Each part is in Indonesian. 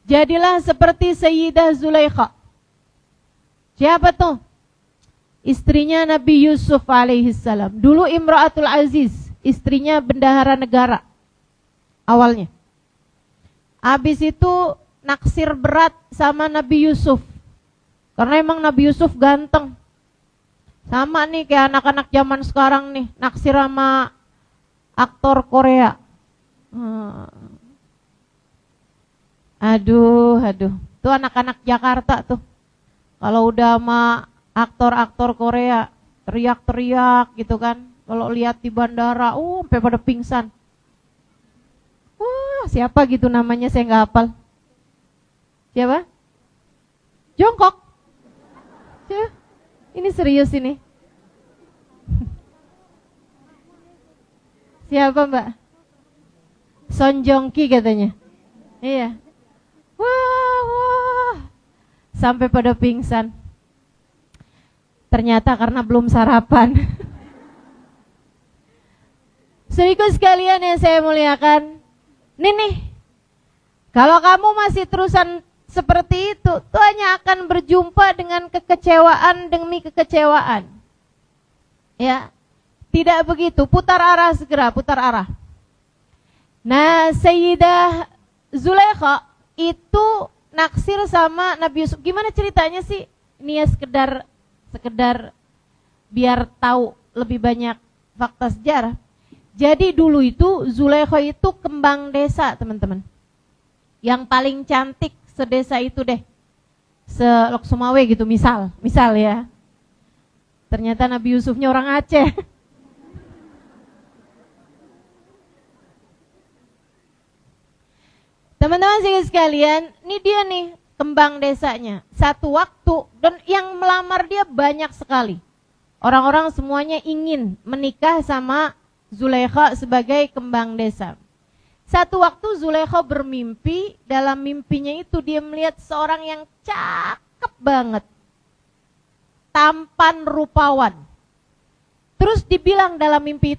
Jadilah seperti Sayyidah Zulaikha. Siapa tuh? Istrinya Nabi Yusuf alaihissalam. Dulu Imra'atul Aziz, istrinya bendahara negara awalnya. Habis itu naksir berat sama Nabi Yusuf. Karena emang Nabi Yusuf ganteng. Sama nih kayak anak-anak zaman sekarang nih, naksir sama aktor Korea. Aduh. Tuh anak-anak Jakarta tuh. Kalau udah sama aktor-aktor Korea, teriak-teriak gitu kan. Kalau lihat di bandara, sampai pada pingsan. Wah, siapa gitu namanya, saya nggak hafal. Siapa? Jongkok. Ya, ini serius ini. Siapa Mbak? Son Joong Ki katanya. Iya. Wah. Sampai pada pingsan. Ternyata karena belum sarapan. Saudaraku sekalian yang saya muliakan, nih, kalau kamu masih terusan seperti itu, tuh hanya akan berjumpa dengan kekecewaan demi kekecewaan. Ya, tidak begitu. Putar arah segera, putar arah. Nah, Sayyidah Zulaikha itu naksir sama Nabi Yusuf. Gimana ceritanya sih? Ini ya sekedar biar tahu lebih banyak fakta sejarah. Jadi dulu itu Zulaikha itu kembang desa, teman-teman. Yang paling cantik sedesa itu deh. Se-Lok Sumawe gitu misal ya. Ternyata Nabi Yusufnya orang Aceh. Teman-teman sekalian, ini dia nih kembang desanya. Satu waktu, dan yang melamar dia banyak sekali. Orang-orang semuanya ingin menikah sama Zulaikha sebagai kembang desa. Satu waktu Zulaikha bermimpi, dalam mimpinya itu dia melihat seorang yang cakep banget. Tampan rupawan. Terus dibilang dalam mimpi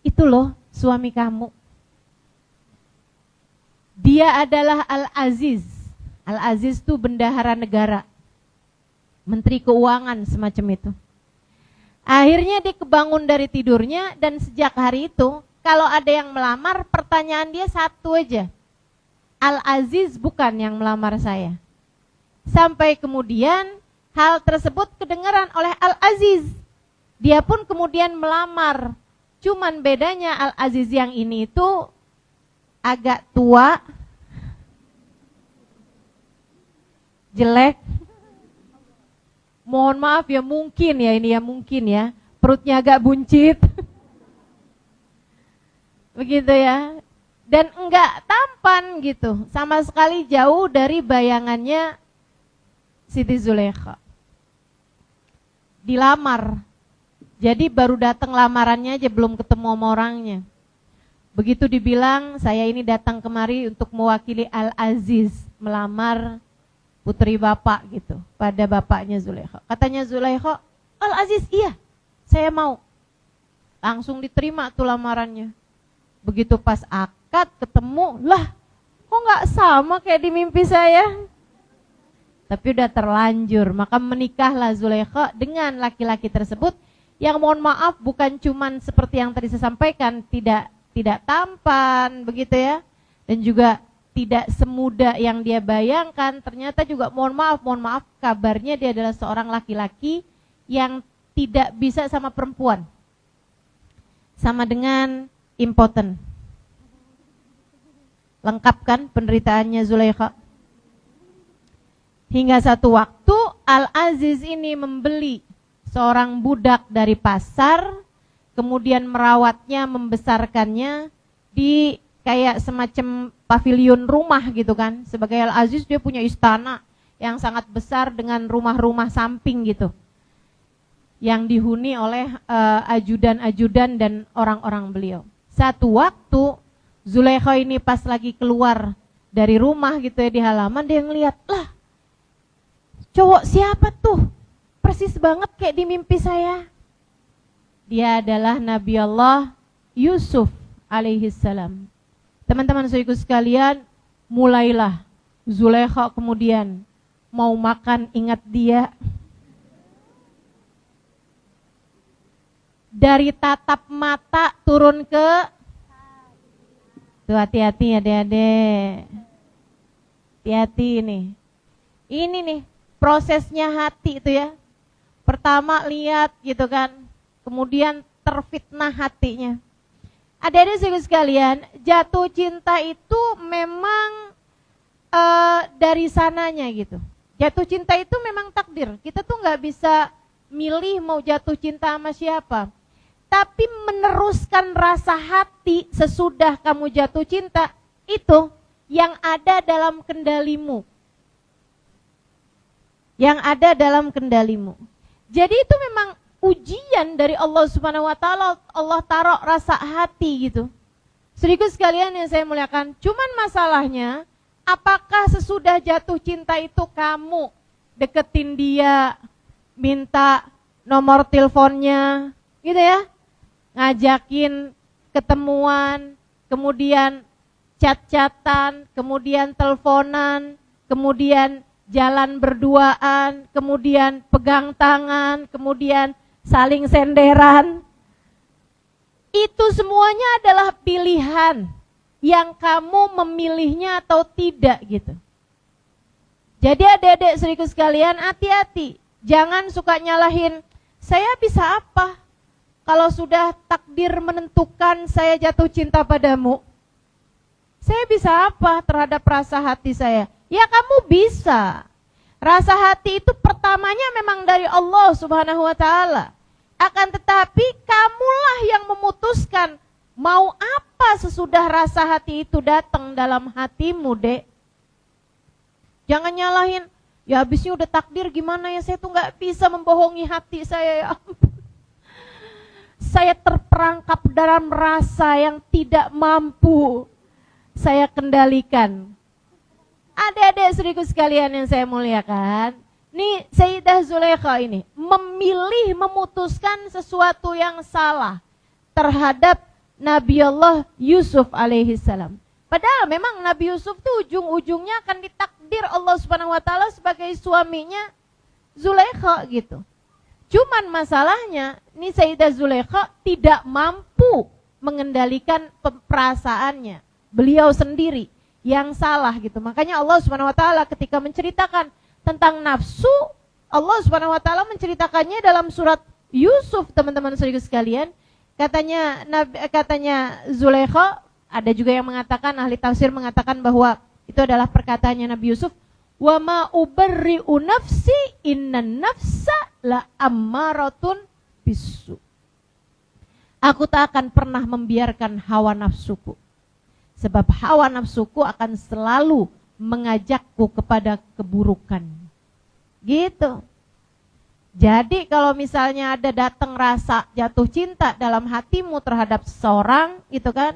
itu loh suami kamu. Dia adalah Al-Aziz. Al-Aziz itu bendahara negara. Menteri keuangan semacam itu. Akhirnya dia kebangun dari tidurnya dan sejak hari itu kalau ada yang melamar pertanyaan dia satu aja. Al-Aziz bukan yang melamar saya. Sampai kemudian hal tersebut kedengaran oleh Al-Aziz. Dia pun kemudian melamar. Cuman bedanya Al-Aziz yang ini itu agak tua, jelek. Mohon maaf ya mungkin ya, perutnya agak buncit. Begitu ya. Dan enggak tampan gitu, sama sekali jauh dari bayangannya Siti Zulaikha. Dilamar. Jadi baru datang lamarannya aja belum ketemu sama orangnya. Begitu dibilang, saya ini datang kemari untuk mewakili Al-Aziz melamar putri bapak gitu, pada bapaknya Zulaikha. Katanya Zulaikha, Al-Aziz iya, saya mau. Langsung diterima tuh lamarannya. Begitu pas akad ketemu, lah kok gak sama kayak di mimpi saya. Tapi udah terlanjur, maka menikahlah Zulaikha dengan laki-laki tersebut yang mohon maaf bukan cuman seperti yang tadi saya sampaikan, tidak tampan begitu ya, dan juga tidak semudah yang dia bayangkan. Ternyata juga mohon maaf kabarnya dia adalah seorang laki-laki yang tidak bisa sama perempuan, sama dengan impoten. Lengkap kan penderitaannya Zulaikha. Hingga satu waktu Al-Aziz ini membeli seorang budak dari pasar, kemudian merawatnya, membesarkannya di kayak semacam pavilion rumah gitu kan. Sebagai Al-Aziz dia punya istana yang sangat besar dengan rumah-rumah samping gitu, yang dihuni oleh ajudan-ajudan dan orang-orang beliau. Satu waktu Zulaikha ini pas lagi keluar dari rumah gitu ya, di halaman dia ngeliat, lah cowok siapa tuh? Persis banget kayak di mimpi saya. Dia adalah Nabi Allah Yusuf alaihissalam. Teman-teman saudaraku sekalian, mulailah Zulaikha kemudian mau makan, ingat dia. Dari tatap mata turun ke, tuh hati-hati adik-adik, hati-hati nih. Ini nih prosesnya hati itu ya. Pertama lihat gitu kan, kemudian terfitnah hatinya. Adik-adik sekalian, jatuh cinta itu memang dari sananya gitu. Jatuh cinta itu memang takdir. Kita tuh nggak bisa milih mau jatuh cinta sama siapa. Tapi meneruskan rasa hati sesudah kamu jatuh cinta, itu yang ada dalam kendalimu. Yang ada dalam kendalimu. Jadi itu memang ujian dari Allah Subhanahu wa taala. Allah taruh rasa hati gitu. Saudaraku sekalian yang saya muliakan, cuman masalahnya apakah sesudah jatuh cinta itu kamu deketin dia, minta nomor teleponnya, gitu ya, ngajakin ketemuan, kemudian chat-chatan, kemudian teleponan, kemudian jalan berduaan, kemudian pegang tangan, kemudian saling senderan. Itu semuanya adalah pilihan yang kamu memilihnya atau tidak gitu. Jadi adik-adik saudaraku sekalian, hati-hati. Jangan suka nyalahin, saya bisa apa kalau sudah takdir menentukan saya jatuh cinta padamu? Saya bisa apa terhadap rasa hati saya? Ya kamu bisa. Rasa hati itu pertamanya memang dari Allah Subhanahu wa taala. Akan tetapi kamulah yang memutuskan mau apa sesudah rasa hati itu datang dalam hatimu, Dek. Jangan nyalahin, ya habisnya udah takdir gimana ya, saya tuh gak bisa membohongi hati saya, ya ampun. Saya terperangkap dalam rasa yang tidak mampu saya kendalikan. Adik-adik saudaraku sekalian yang saya muliakan, nih Sayyidah Zulaikha ini memilih memutuskan sesuatu yang salah terhadap Nabi Allah Yusuf alaihissalam. Padahal memang Nabi Yusuf tuh ujung-ujungnya akan ditakdir Allah Subhanahu wa taala sebagai suaminya Zulaikha gitu. Cuman masalahnya nih Sayyidah Zulaikha tidak mampu mengendalikan perasaannya. Beliau sendiri yang salah gitu. Makanya Allah Subhanahu wa taala ketika menceritakan tentang nafsu, Allah Subhanahu wa taala menceritakannya dalam surat Yusuf, teman-teman saudara sekalian. Katanya Zulaikha, ada juga yang mengatakan, ahli tafsir mengatakan bahwa itu adalah perkataannya Nabi Yusuf, wa ma ubarri'u nafsi innan nafsa la ammaratun bisu. Aku tak akan pernah membiarkan hawa nafsuku. Sebab hawa nafsuku akan selalu mengajakku kepada keburukan. Gitu. Jadi kalau misalnya ada datang rasa jatuh cinta dalam hatimu terhadap seseorang, gitu kan,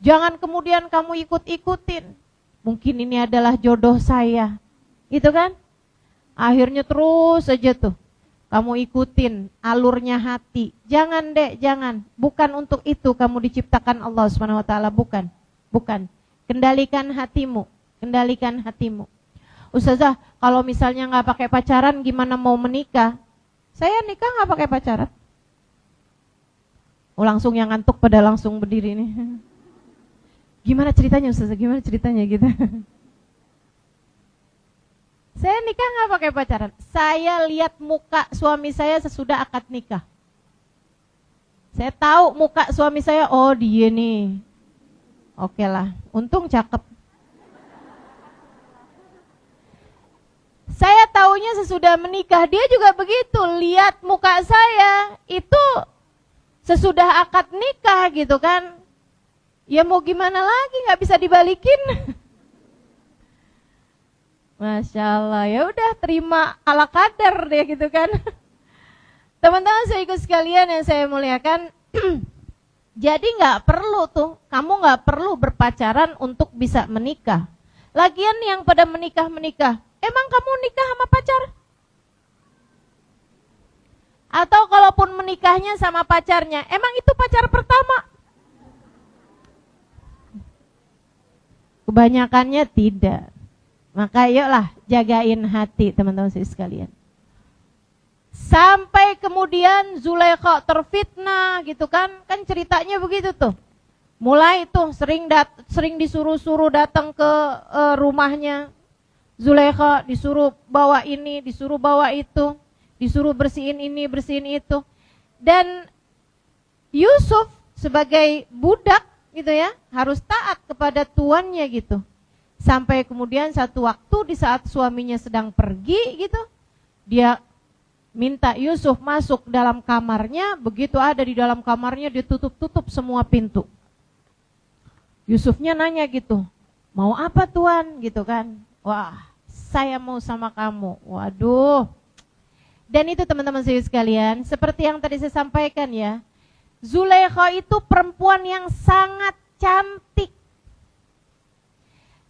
jangan kemudian kamu ikut-ikutin. Mungkin ini adalah jodoh saya, gitu kan. Akhirnya terus saja tuh kamu ikutin alurnya hati. Jangan dek, jangan. Bukan untuk itu kamu diciptakan Allah Subhanahu wa taala, bukan. Bukan. Kendalikan hatimu, kendalikan hatimu. Ustazah, kalau misalnya nggak pakai pacaran gimana mau menikah? Saya nikah nggak pakai pacaran. Oh, langsung yang ngantuk pada langsung berdiri nih. Gimana ceritanya Ustazah? Gimana ceritanya gitu? Saya nikah nggak pakai pacaran. Saya lihat muka suami saya sesudah akad nikah. Saya tahu muka suami saya, oh dia nih. Oke lah, untung cakep. Saya taunya sesudah menikah, dia juga begitu. Lihat muka saya, itu sesudah akad nikah gitu kan. Ya mau gimana lagi, gak bisa dibalikin. Masya Allah, ya udah terima ala kadar deh gitu kan. Teman-teman saya ikut sekalian yang saya muliakan. Jadi gak perlu tuh, kamu gak perlu berpacaran untuk bisa menikah. Lagian yang pada menikah-menikah, emang kamu nikah sama pacar? Atau kalaupun menikahnya sama pacarnya, emang itu pacar pertama? Kebanyakannya tidak. Maka yuklah jagain hati teman-teman sekalian. Sampai kemudian Zulaikha terfitnah gitu kan ceritanya begitu tuh. Mulai tuh sering disuruh-suruh datang ke rumahnya Zulaikha, disuruh bawa ini, disuruh bawa itu, disuruh bersihin ini, bersihin itu. Dan Yusuf sebagai budak gitu ya, harus taat kepada tuannya gitu. Sampai kemudian satu waktu di saat suaminya sedang pergi gitu, dia minta Yusuf masuk dalam kamarnya. Begitu ada di dalam kamarnya, dia tutup semua pintu. Yusufnya nanya gitu, mau apa tuan gitu kan? Wah, saya mau sama kamu. Waduh. Dan itu teman-teman sekalian, seperti yang tadi saya sampaikan ya, Zulaikha itu perempuan yang sangat cantik.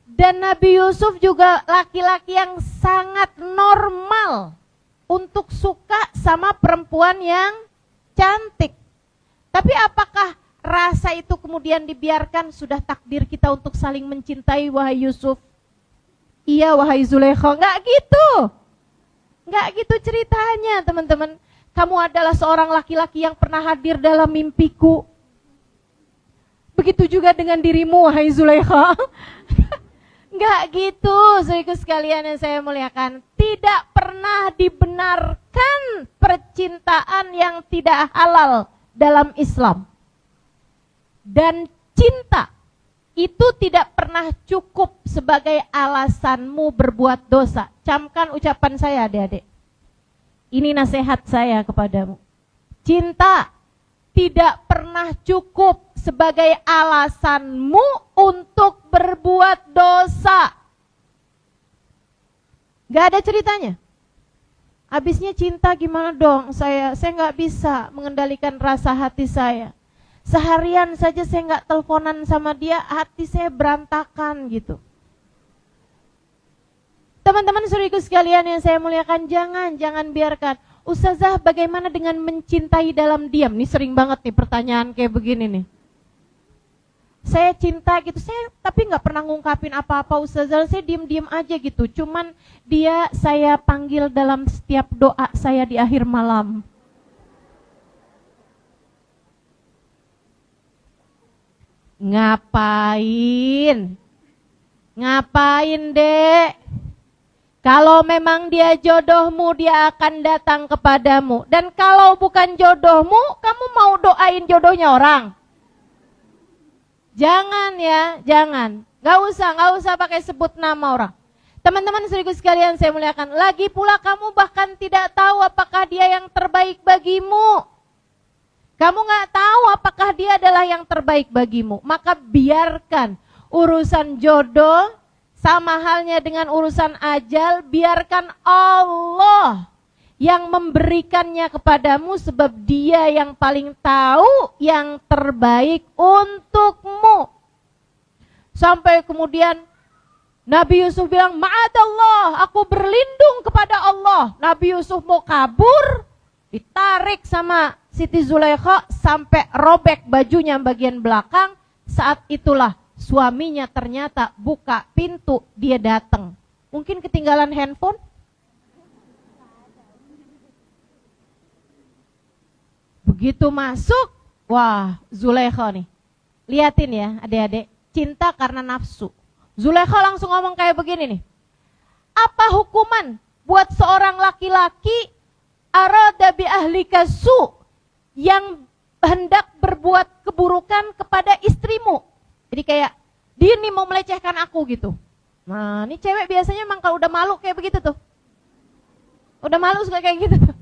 Dan Nabi Yusuf juga laki-laki yang sangat normal untuk suka sama perempuan yang cantik. Tapi apakah rasa itu kemudian dibiarkan? Sudah takdir kita untuk saling mencintai, wahai Yusuf. Iya, wahai Zulaikha. Enggak gitu. Enggak gitu ceritanya, teman-teman. Kamu adalah seorang laki-laki yang pernah hadir dalam mimpiku. Begitu juga dengan dirimu, wahai Zulaikha. Enggak gitu, saudaraku sekalian yang saya muliakan. Tidak pernah dibenarkan percintaan yang tidak halal dalam Islam. Dan cinta itu tidak pernah cukup sebagai alasanmu berbuat dosa. Camkan ucapan saya, adik-adik. Ini nasihat saya kepadamu. Cinta tidak pernah cukup sebagai alasanmu untuk berbuat dosa. Gak ada ceritanya. Habisnya cinta gimana dong? Saya gak bisa mengendalikan rasa hati saya. Seharian saja saya nggak teleponan sama dia, hati saya berantakan gitu. Teman-teman saudaraku sekalian yang saya muliakan, jangan biarkan. Ustazah, bagaimana dengan mencintai dalam diam? Ini sering banget nih pertanyaan kayak begini nih. Saya cinta gitu, saya tapi nggak pernah ngungkapin apa-apa Ustazah, saya diem-diem aja gitu. Cuman dia saya panggil dalam setiap doa saya di akhir malam. Ngapain dek? Kalau memang dia jodohmu, dia akan datang kepadamu. Dan kalau bukan jodohmu, kamu mau doain jodohnya orang? Jangan ya, jangan. Gak usah pakai sebut nama orang. Teman-teman saudaraku sekalian saya muliakan, lagi pula kamu bahkan tidak tahu apakah dia yang terbaik bagimu. Kamu gak tahu apakah dia adalah yang terbaik bagimu. Maka biarkan urusan jodoh sama halnya dengan urusan ajal. Biarkan Allah yang memberikannya kepadamu. Sebab dia yang paling tahu yang terbaik untukmu. Sampai kemudian Nabi Yusuf bilang, ma'adallah, aku berlindung kepada Allah. Nabi Yusuf mau kabur, ditarik sama Siti Zulaikha sampai robek bajunya bagian belakang. Saat itulah suaminya ternyata buka pintu, dia datang. Mungkin ketinggalan handphone. Begitu masuk, wah Zulaikha nih. Liatin ya adik-adik, cinta karena nafsu. Zulaikha langsung ngomong kayak begini nih. Apa hukuman buat seorang laki-laki arada bi ahlika su, yang hendak berbuat keburukan kepada istrimu? Jadi kayak dia nih mau melecehkan aku gitu. Nah ini cewek biasanya emang kalau udah malu kayak begitu tuh. Udah malu suka kayak gitu tuh.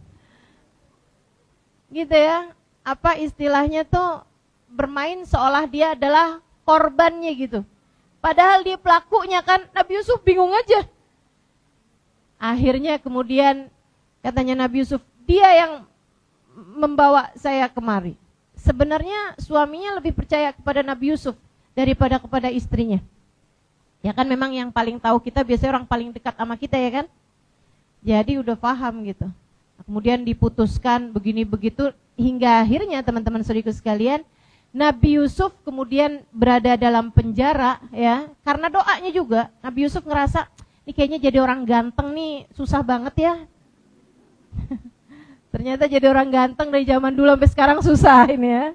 Gitu ya. Apa istilahnya tuh, bermain seolah dia adalah korbannya gitu. Padahal dia pelakunya kan. Nabi Yusuf bingung aja. Akhirnya kemudian katanya Nabi Yusuf, dia yang membawa saya kemari. Sebenarnya suaminya lebih percaya kepada Nabi Yusuf daripada kepada istrinya. Ya kan memang yang paling tahu kita biasanya orang paling dekat sama kita ya kan. Jadi udah paham gitu. Kemudian diputuskan begini begitu hingga akhirnya teman-teman saudaraku sekalian, Nabi Yusuf kemudian berada dalam penjara ya. Karena doanya juga Nabi Yusuf ngerasa ini kayaknya jadi orang ganteng nih susah banget ya. Ternyata jadi orang ganteng dari zaman dulu sampai sekarang susah ini ya.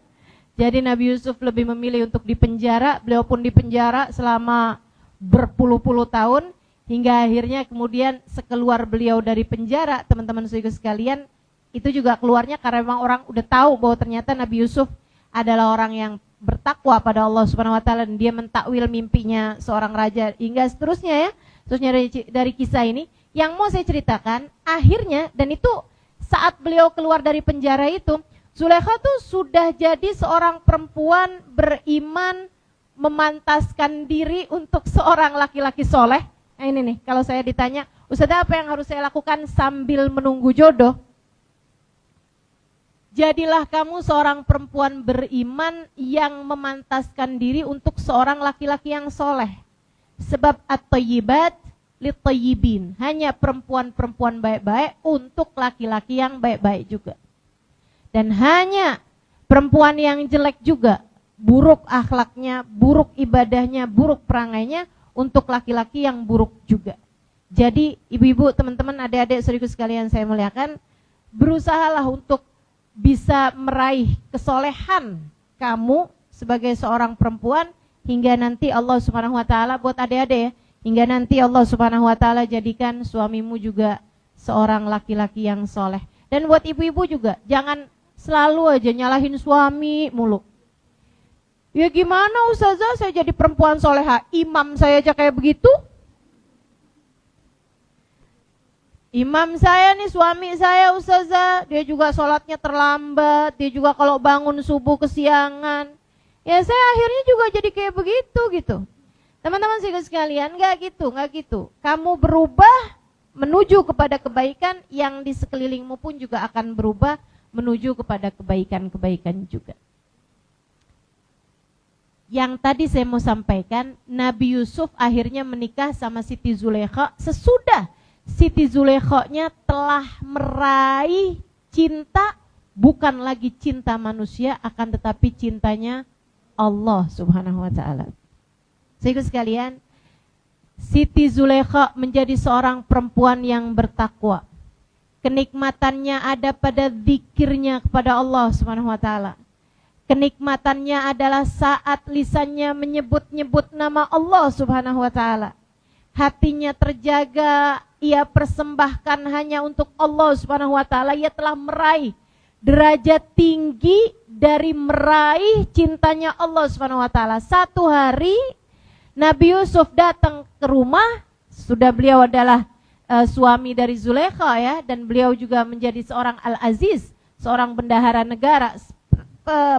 Jadi Nabi Yusuf lebih memilih untuk dipenjara, beliau pun dipenjara selama berpuluh-puluh tahun, hingga akhirnya kemudian sekeluar beliau dari penjara, teman-teman sekalian, itu juga keluarnya karena memang orang udah tahu bahwa ternyata Nabi Yusuf adalah orang yang bertakwa pada Allah Subhanahu wa taala, dan dia mentakwil mimpinya seorang raja hingga seterusnya ya. Seterusnya dari kisah ini yang mau saya ceritakan akhirnya, dan itu saat beliau keluar dari penjara itu, Zulaikha tuh sudah jadi seorang perempuan beriman, memantaskan diri untuk seorang laki-laki soleh. Nah ini nih, kalau saya ditanya, Ustazah apa yang harus saya lakukan sambil menunggu jodoh? Jadilah kamu seorang perempuan beriman yang memantaskan diri untuk seorang laki-laki yang soleh. Sebab at-thayyibat lit-thayyibin. Hanya perempuan-perempuan baik-baik untuk laki-laki yang baik-baik juga. Dan hanya perempuan yang jelek juga, buruk akhlaknya, buruk ibadahnya, buruk perangainya, untuk laki-laki yang buruk juga. Jadi ibu-ibu, teman-teman, adik-adik, saudaraku sekalian saya muliakan, berusahalah untuk bisa meraih kesolehan kamu sebagai seorang perempuan, hingga nanti Allah Subhanahu wa taala, buat adik-adik ya, hingga nanti Allah Subhanahu wa taala jadikan suamimu juga seorang laki-laki yang soleh. Dan buat ibu-ibu juga, jangan selalu aja nyalahin suami mulu. Ya gimana Ustazah, saya jadi perempuan soleha, imam saya aja kayak begitu. Imam saya nih, suami saya Ustazah, dia juga sholatnya terlambat, dia juga kalau bangun subuh kesiangan. Ya saya akhirnya juga jadi kayak begitu gitu. Teman-teman sekalian, enggak gitu. Kamu berubah menuju kepada kebaikan, yang di sekelilingmu pun juga akan berubah menuju kepada kebaikan-kebaikan juga. Yang tadi saya mau sampaikan, Nabi Yusuf akhirnya menikah sama Siti Zulaikha sesudah Siti Zulaikha-nya telah meraih cinta, bukan lagi cinta manusia, akan tetapi cintanya Allah Subhanahu wa taala. Saudara sekalian, Siti Zulaikha menjadi seorang perempuan yang bertakwa. Kenikmatannya ada pada zikirnya kepada Allah Subhanahu wa taala. Kenikmatannya adalah saat lisannya menyebut-nyebut nama Allah Subhanahu wa taala. Hatinya terjaga, ia persembahkan hanya untuk Allah Subhanahu wa taala. Ia telah meraih derajat tinggi dari meraih cintanya Allah Subhanahu wa taala. Satu hari Nabi Yusuf datang ke rumah, sudah beliau adalah suami dari Zulaikha ya, dan beliau juga menjadi seorang Al-Aziz, seorang bendahara negara,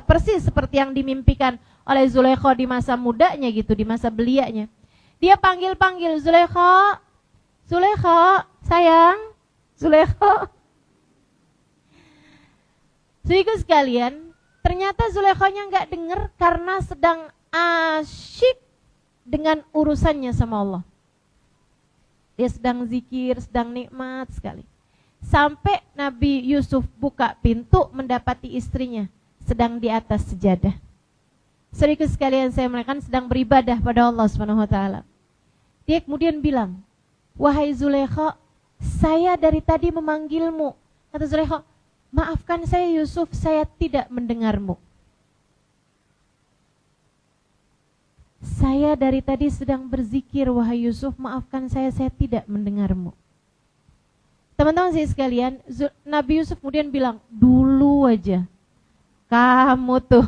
persis seperti yang dimimpikan oleh Zulaikha di masa mudanya gitu, di masa belianya. Dia panggil-panggil, Zulaikha, Zulaikha, sayang, Zulaikha. Saudara sekalian, ternyata Zulaikha-nya nggak dengar karena sedang asyik dengan urusannya sama Allah. Dia sedang zikir, sedang nikmat sekali. Sampai Nabi Yusuf buka pintu mendapati istrinya sedang di atas sejadah. Saudara sekalian saya mereka sedang beribadah pada Allah Subhanahu wa taala. Dia kemudian bilang, "Wahai Zulaikha, saya dari tadi memanggilmu." Kata Zulaikha, "Maafkan saya Yusuf, saya tidak mendengarmu." "Saya dari tadi sedang berzikir, wahai Yusuf, maafkan saya tidak mendengarmu." Teman-teman saya sekalian, Nabi Yusuf kemudian bilang, "Dulu aja, kamu tuh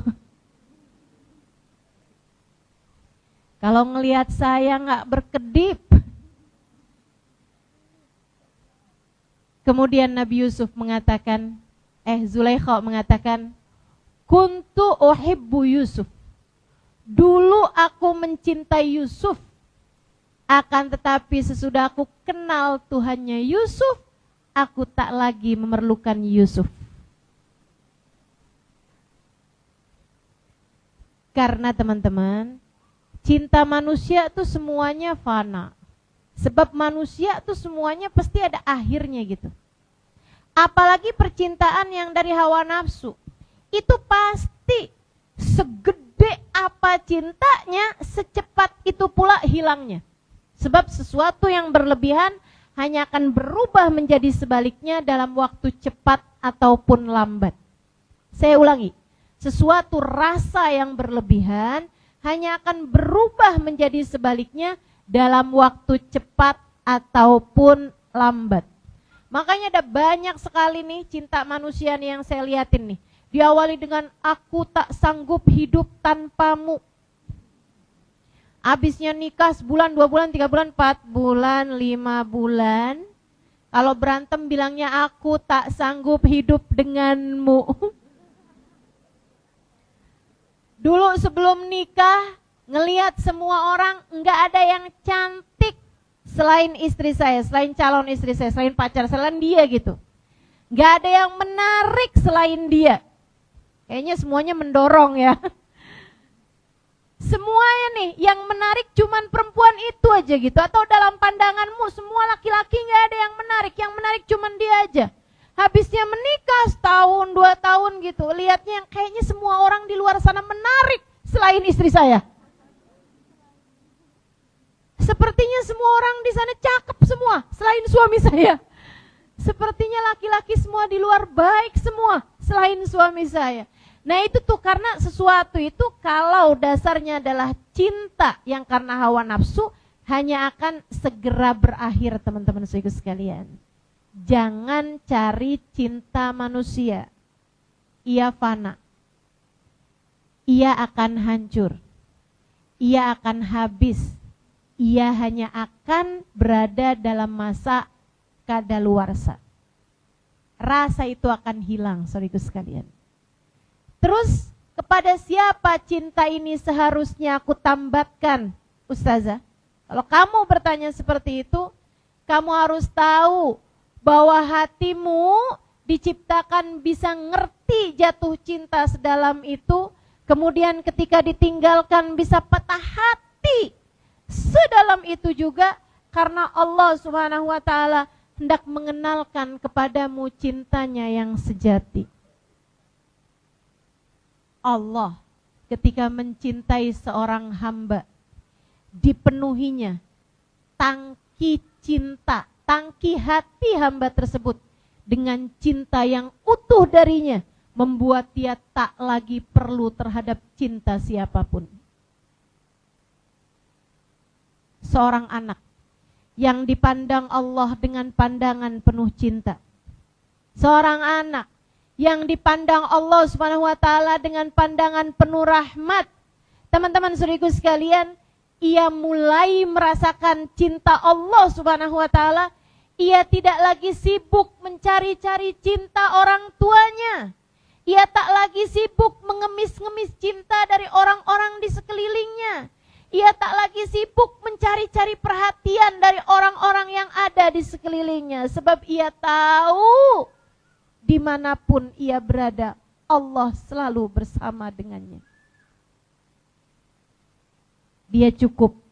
kalau ngelihat saya nggak berkedip." Kemudian Nabi Yusuf mengatakan, Zulaikha mengatakan, "Kuntu uhibbu Yusuf." Dulu aku mencintai Yusuf, akan tetapi sesudah aku kenal Tuhannya Yusuf, aku tak lagi memerlukan Yusuf. Karena teman-teman, cinta manusia itu semuanya fana. Sebab manusia itu semuanya pasti ada akhirnya gitu. Apalagi percintaan yang dari hawa nafsu, itu pasti segede apa cintanya, secepat itu pula hilangnya. Sebab sesuatu yang berlebihan hanya akan berubah menjadi sebaliknya dalam waktu cepat ataupun lambat. Saya ulangi, sesuatu rasa yang berlebihan hanya akan berubah menjadi sebaliknya dalam waktu cepat ataupun lambat. Makanya ada banyak sekali nih cinta manusia nih yang saya liatin nih. Diawali dengan aku tak sanggup hidup tanpamu. Habisnya nikah sebulan, 2 bulan, 3 bulan, 4 bulan, 5 bulan. Kalau berantem bilangnya aku tak sanggup hidup denganmu. Dulu sebelum nikah, ngelihat semua orang enggak ada yang cantik selain istri saya, selain calon istri saya, selain pacar, selain dia gitu. Enggak ada yang menarik selain dia. Kayaknya semuanya mendorong ya. Semuanya nih yang menarik cuman perempuan itu aja gitu. Atau dalam pandanganmu semua laki-laki gak ada yang menarik. Yang menarik cuman dia aja. Habisnya menikah setahun 2 tahun gitu. Lihatnya yang kayaknya semua orang di luar sana menarik selain istri saya. Sepertinya semua orang di sana cakep semua selain suami saya. Sepertinya laki-laki semua di luar baik semua selain suami saya. Nah itu tuh karena sesuatu itu kalau dasarnya adalah cinta yang karena hawa nafsu hanya akan segera berakhir teman-teman sekalian. Jangan cari cinta manusia. Ia fana. Ia akan hancur. Ia akan habis. Ia hanya akan berada dalam masa kadaluarsa. Rasa itu akan hilang, saudaraku sekalian. Terus kepada siapa cinta ini seharusnya aku tambatkan, Ustazah? Kalau kamu bertanya seperti itu, kamu harus tahu bahwa hatimu diciptakan bisa ngerti jatuh cinta sedalam itu, kemudian ketika ditinggalkan bisa patah hati sedalam itu juga, karena Allah Subhanahu wa taala hendak mengenalkan kepadamu cintanya yang sejati. Allah ketika mencintai seorang hamba, dipenuhinya tangki cinta, tangki hati hamba tersebut dengan cinta yang utuh darinya, membuat dia tak lagi perlu terhadap cinta siapapun. Seorang anak yang dipandang Allah dengan pandangan penuh cinta. Seorang anak yang dipandang Allah Subhanahu wa taala dengan pandangan penuh rahmat. Teman-teman saudaraku sekalian, ia mulai merasakan cinta Allah Subhanahu wa taala. Ia tidak lagi sibuk mencari-cari cinta orang tuanya. Ia tak lagi sibuk mengemis-ngemis cinta dari orang-orang di sekelilingnya. Ia tak lagi sibuk mencari-cari perhatian dari orang-orang yang ada di sekelilingnya. Sebab ia tahu dimanapun ia berada, Allah selalu bersama dengannya. Dia cukup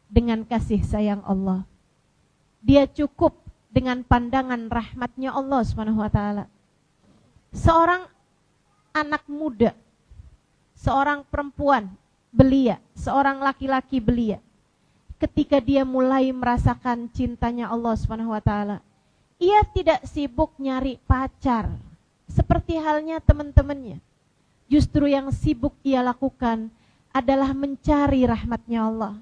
dengan kasih sayang Allah. Dia cukup dengan pandangan rahmatnya Allah SWT. Seorang anak muda, seorang perempuan belia, seorang laki-laki belia, ketika dia mulai merasakan cintanya Allah SWT, ia tidak sibuk nyari pacar seperti halnya teman-temannya. Justru yang sibuk ia lakukan adalah mencari rahmatnya Allah.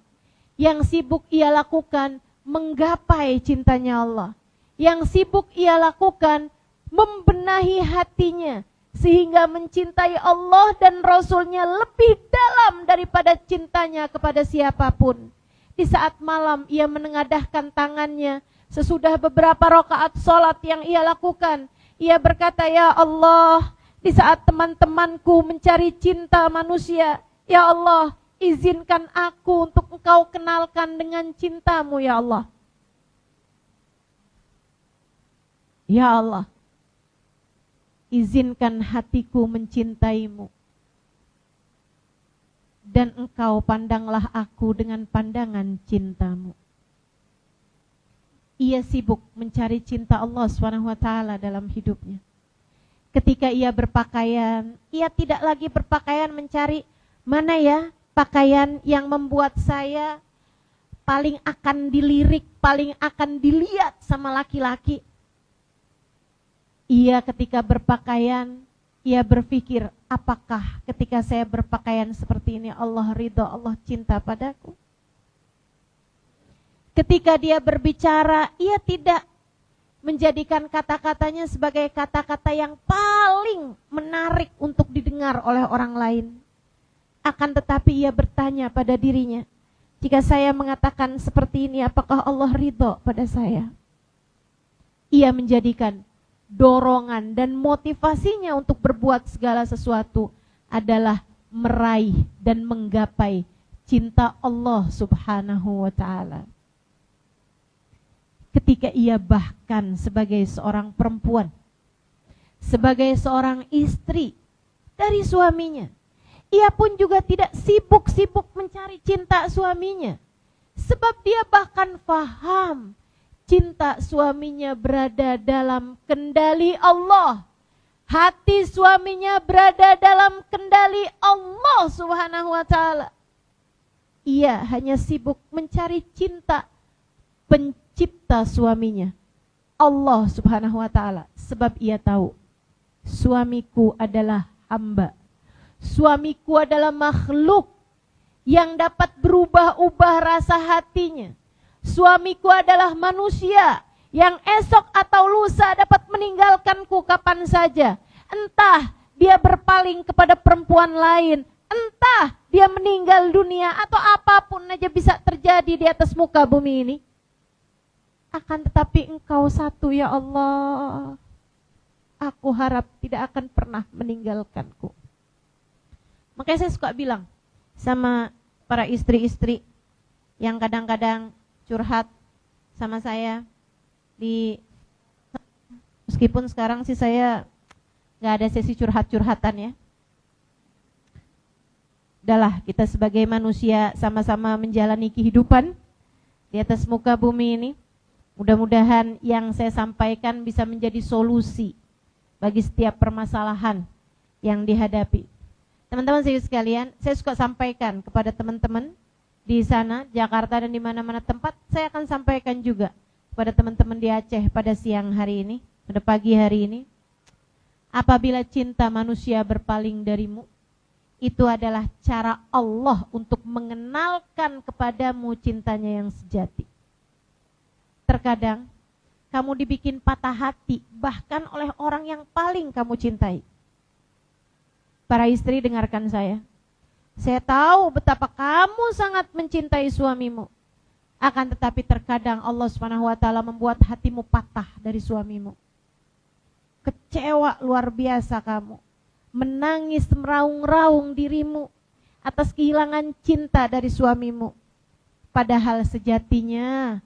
Yang sibuk ia lakukan menggapai cintanya Allah. Yang sibuk ia lakukan membenahi hatinya sehingga mencintai Allah dan Rasulnya lebih dalam daripada cintanya kepada siapapun. Di saat malam ia menengadahkan tangannya sesudah beberapa rakaat sholat yang ia lakukan. Ia berkata, ya Allah, di saat teman-temanku mencari cinta manusia, ya Allah, izinkan aku untuk Engkau kenalkan dengan cintamu, ya Allah. Ya Allah, izinkan hatiku mencintaimu. Dan Engkau pandanglah aku dengan pandangan cintamu. Ia sibuk mencari cinta Allah SWT dalam hidupnya. Ketika ia berpakaian, ia tidak lagi berpakaian mencari mana ya pakaian yang membuat saya paling akan dilirik, paling akan dilihat sama laki-laki. Ia ketika berpakaian, ia berpikir, apakah ketika saya berpakaian seperti ini Allah ridho, Allah cinta padaku? Ketika dia berbicara, ia tidak menjadikan kata-katanya sebagai kata-kata yang paling menarik untuk didengar oleh orang lain. Akan tetapi ia bertanya pada dirinya, jika saya mengatakan seperti ini, apakah Allah ridho pada saya? Ia menjadikan dorongan dan motivasinya untuk berbuat segala sesuatu adalah meraih dan menggapai cinta Allah Subhanahu wa ta'ala. Ketika ia bahkan sebagai seorang perempuan, sebagai seorang istri dari suaminya, ia pun juga tidak sibuk-sibuk mencari cinta suaminya. Sebab dia bahkan faham cinta suaminya berada dalam kendali Allah. Hati suaminya berada dalam kendali Allah Subhanahu wa ta'ala. Ia hanya sibuk mencari cinta pencipta suaminya, Allah Subhanahu wa ta'ala. Sebab ia tahu, suamiku adalah hamba. Suamiku adalah makhluk yang dapat berubah-ubah rasa hatinya. Suamiku adalah manusia yang esok atau lusa dapat meninggalkanku kapan saja. Entah dia berpaling kepada perempuan lain, entah dia meninggal dunia, atau apapun aja bisa terjadi di atas muka bumi ini. Akan tetapi Engkau satu ya Allah. Aku harap tidak akan pernah meninggalkanku. Makanya saya suka bilang sama para istri-istri yang kadang-kadang curhat sama saya meskipun sekarang sih saya gak ada sesi curhat-curhatan ya. Udahlah, kita sebagai manusia sama-sama menjalani kehidupan di atas muka bumi ini. Mudah-mudahan yang saya sampaikan bisa menjadi solusi bagi setiap permasalahan yang dihadapi. Teman-teman sekalian, saya suka sampaikan kepada teman-teman di sana, Jakarta dan di mana-mana tempat, saya akan sampaikan juga kepada teman-teman di Aceh pada siang hari ini, pada pagi hari ini. Apabila cinta manusia berpaling darimu, itu adalah cara Allah untuk mengenalkan kepadamu cintanya yang sejati. Terkadang kamu dibikin patah hati bahkan oleh orang yang paling kamu cintai. Para istri dengarkan saya. Saya tahu betapa kamu sangat mencintai suamimu. Akan tetapi terkadang Allah Subhanahu wa ta'ala membuat hatimu patah dari suamimu. Kecewa luar biasa kamu. Menangis meraung-raung dirimu atas kehilangan cinta dari suamimu. Padahal sejatinya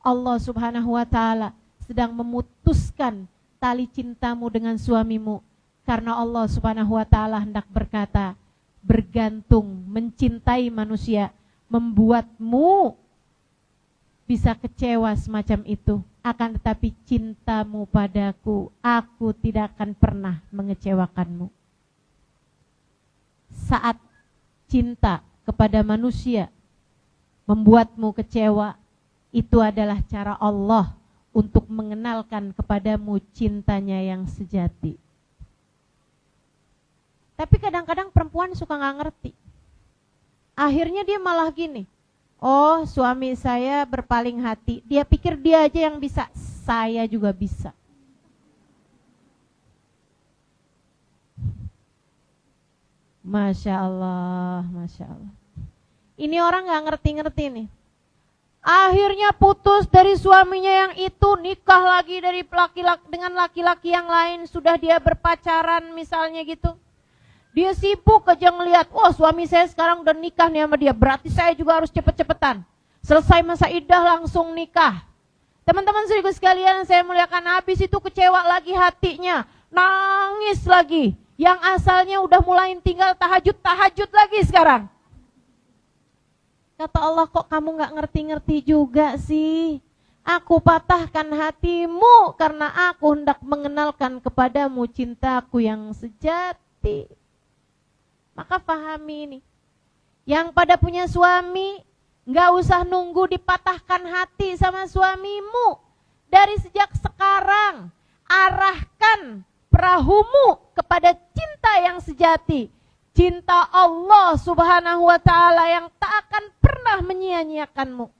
Allah Subhanahu wa ta'ala sedang memutuskan tali cintamu dengan suamimu. Karena Allah Subhanahu wa ta'ala hendak berkata, bergantung, mencintai manusia, membuatmu bisa kecewa semacam itu. Akan tetapi cintamu padaku, aku tidak akan pernah mengecewakanmu. Saat cinta kepada manusia membuatmu kecewa, itu adalah cara Allah untuk mengenalkan kepadamu cintanya yang sejati. Tapi kadang-kadang perempuan suka gak ngerti. Akhirnya dia malah gini, oh suami saya berpaling hati, dia pikir dia aja yang bisa, saya juga bisa. Masya Allah, Masya Allah. Ini orang gak ngerti-ngerti nih. Akhirnya putus dari suaminya yang itu, nikah lagi dari dengan laki-laki yang lain, sudah dia berpacaran misalnya gitu. Dia sibuk aja ngelihat, wah suami saya sekarang udah nikah nih sama dia, berarti saya juga harus cepet-cepetan. Selesai masa iddah langsung nikah. Teman-teman saudaraku sekalian, saya muliakan, habis itu kecewa lagi hatinya, nangis lagi. Yang asalnya udah mulai tinggal tahajud lagi sekarang. Kata Allah, kok kamu gak ngerti-ngerti juga sih? Aku patahkan hatimu karena aku hendak mengenalkan kepadamu cintaku yang sejati. Maka pahami ini. Yang pada punya suami, Nggak usah nunggu dipatahkan hati sama suamimu. Dari sejak sekarang, arahkan perahumu kepada cinta yang sejati. Cinta Allah Subhanahu wa ta'ala yang tak akan pernah menyia-nyiakanmu.